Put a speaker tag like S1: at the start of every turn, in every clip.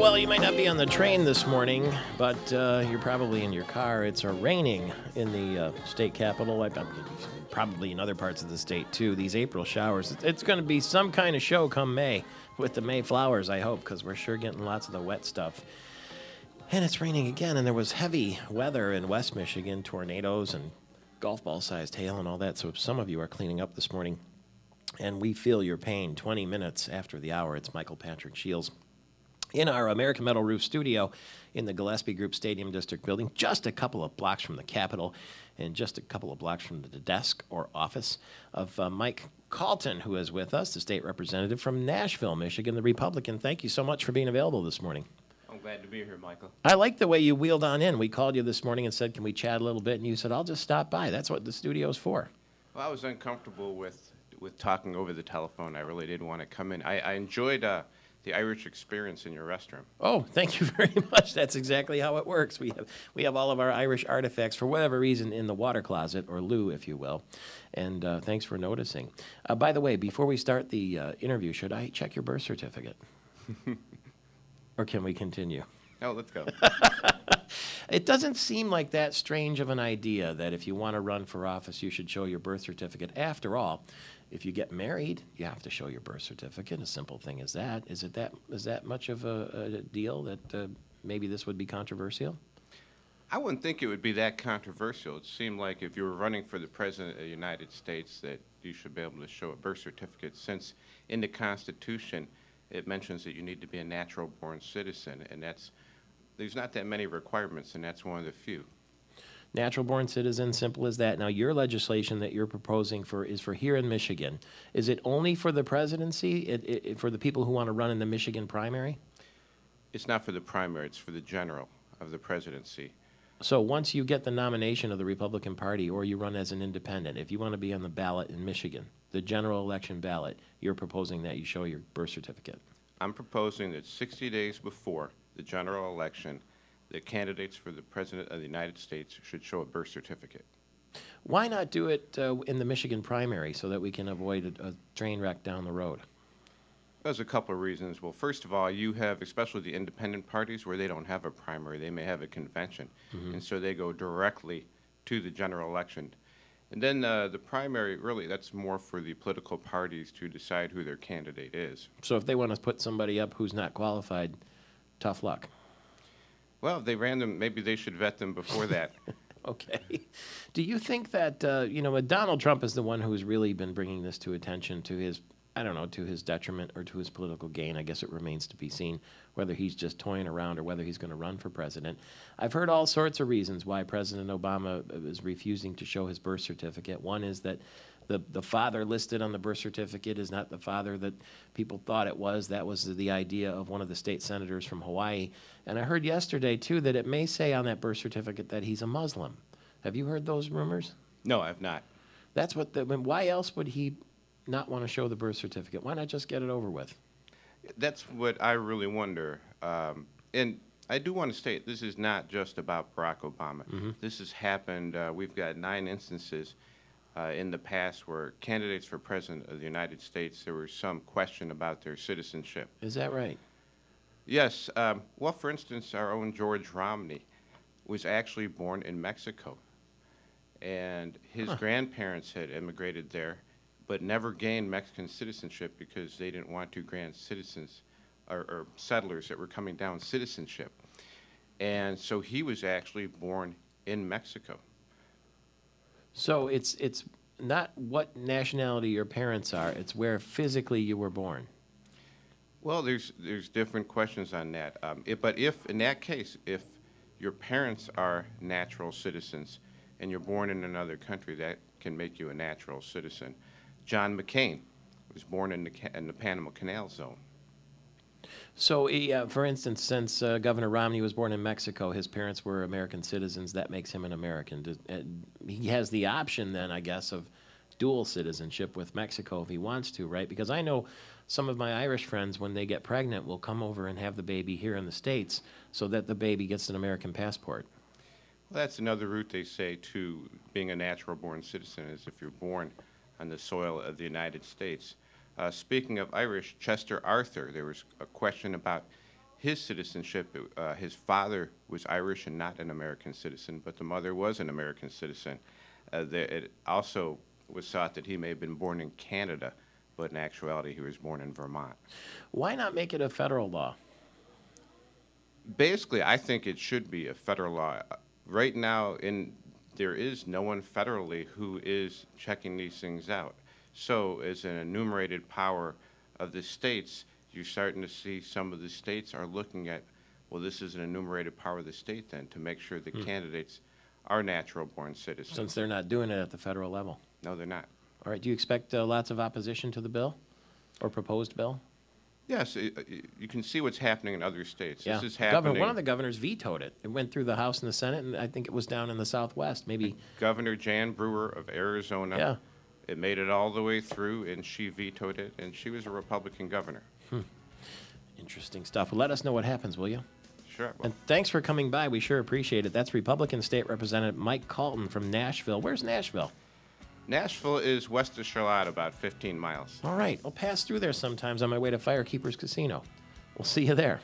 S1: Well, you might not be on the train this morning, but you're probably in your car. It's raining in the state capital, probably in other parts of the state, too. These April showers. It's going to be some kind of show come May with the May flowers, I hope, because we're sure getting lots of the wet stuff. And it's raining again, and there was heavy weather in West Michigan, tornadoes and golf ball-sized hail and all that. So some of you are cleaning up this morning, and we feel your pain. 20 minutes after the hour, it's Michael Patrick Shields in our American Metal Roof studio in the Gillespie Group Stadium District building, just a couple of blocks from the Capitol and just a couple of blocks from the desk or office of Mike Calton, who is with us, the state representative from Nashville, Michigan, the Republican. Thank you so much for being available this morning.
S2: I'm glad to be here, Michael.
S1: I like the way you wheeled on in. We called you this morning and said, can we chat a little bit? And you said, I'll just stop by. That's what the studio's for.
S2: Well, I was uncomfortable with talking over the telephone. I really didn't want to come in. I enjoyed the Irish experience in your restroom.
S1: Oh, thank you very much. That's exactly how it works. We have all of our Irish artifacts, for whatever reason, in the water closet, or loo, if you will. And thanks for noticing. By the way, before we start the interview, should I check your birth certificate? Or can we continue?
S2: No, let's go.
S1: It doesn't seem like that strange of an idea that if you want to run for office, you should show your birth certificate. After all, if you get married, you have to show your birth certificate. A simple thing as that. Is that much of a deal that maybe this would be controversial?
S2: I wouldn't think it would be that controversial. It seemed like if you were running for the President of the United States that you should be able to show a birth certificate, since in the Constitution it mentions that you need to be a natural-born citizen, and there's not that many requirements, and that's one of the few.
S1: Natural-born citizen, simple as that. Now, your legislation that you're proposing is for here in Michigan. Is it only for the presidency, for the people who want to run in the Michigan primary?
S2: It's not for the primary. It's for the general of the presidency.
S1: So once you get the nomination of the Republican Party or you run as an independent, if you want to be on the ballot in Michigan, the general election ballot, you're proposing that you show your birth certificate?
S2: I'm proposing that 60 days before the general election, the candidates for the President of the United States should show a birth certificate.
S1: Why not do it in the Michigan primary so that we can avoid a train wreck down the road?
S2: There's a couple of reasons. Well, first of all, you have, especially the independent parties, where they don't have a primary. They may have a convention, and so they go directly to the general election. And then the primary, really, that's more for the political parties to decide who their candidate is.
S1: So if they want to put somebody up who's not qualified, tough luck.
S2: Well, if they ran them, maybe they should vet them before that.
S1: Okay. Do you think that, Donald Trump is the one who's really been bringing this to attention to his, to his detriment or to his political gain? I guess it remains to be seen whether he's just toying around or whether he's going to run for president. I've heard all sorts of reasons why President Obama is refusing to show his birth certificate. One is that the father listed on the birth certificate is not the father that people thought it was. That was the idea of one of the state senators from Hawaii. And I heard yesterday, too, that it may say on that birth certificate that he's a Muslim. Have you heard those rumors?
S2: No, I've not.
S1: That's what why else would he not want to show the birth certificate? Why not just get it over with?
S2: That's what I really wonder. And I do want to state, this is not just about Barack Obama. This has happened. We've got 9 instances in the past where candidates for President of the United States, there was some question about their citizenship.
S1: Is that right?
S2: Yes. Well, for instance, our own George Romney was actually born in Mexico. And his grandparents had immigrated there, but never gained Mexican citizenship because they didn't want to grant citizens or settlers that were coming down citizenship. And so he was actually born in Mexico.
S1: So it's not what nationality your parents are, it's where physically you were born.
S2: Well, there's different questions on that. But if, in that case, if your parents are natural citizens and you're born in another country, that can make you a natural citizen. John McCain was born in the Panama Canal Zone.
S1: So, for instance, since Governor Romney was born in Mexico, his parents were American citizens. That makes him an American. He has the option then, I guess, of dual citizenship with Mexico if he wants to, right? Because I know some of my Irish friends, when they get pregnant, will come over and have the baby here in the States so that the baby gets an American passport.
S2: Well, that's another route, they say, to being a natural-born citizen, is if you're born on the soil of the United States. Speaking of Irish, Chester Arthur, there was a question about his citizenship. His father was Irish and not an American citizen, but the mother was an American citizen. It also was thought that he may have been born in Canada, but in actuality, he was born in Vermont.
S1: Why not make it a federal law?
S2: Basically, I think it should be a federal law. Right now, there is no one federally who is checking these things out. So, as an enumerated power of the states, you're starting to see some of the states are looking at, well, this is an enumerated power of the state then, to make sure the candidates are natural-born citizens.
S1: Since they're not doing it at the federal level.
S2: No, they're not.
S1: All right. Do you expect lots of opposition to the bill or proposed bill?
S2: Yes, you can see what's happening in other states.
S1: Yeah.
S2: This is happening.
S1: One of the governors vetoed it. It went through the House and the Senate, and I think it was down in the Southwest. Maybe.
S2: Governor Jan Brewer of Arizona.
S1: Yeah.
S2: It made it all the way through, and she vetoed it, and she was a Republican governor.
S1: Interesting stuff. Well, let us know what happens, will you?
S2: Sure. Well,
S1: And thanks for coming by. We sure appreciate it. That's Republican State Representative Mike Calton from Nashville. Where's Nashville?
S2: Nashville is west of Charlotte, about 15 miles.
S1: All right. I'll pass through there sometimes on my way to Firekeepers Casino. We'll see you there.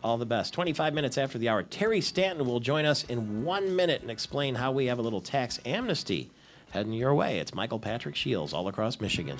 S1: All the best. 25 minutes after the hour, Terry Stanton will join us in 1 minute and explain how we have a little tax amnesty heading your way. It's Michael Patrick Shields all across Michigan.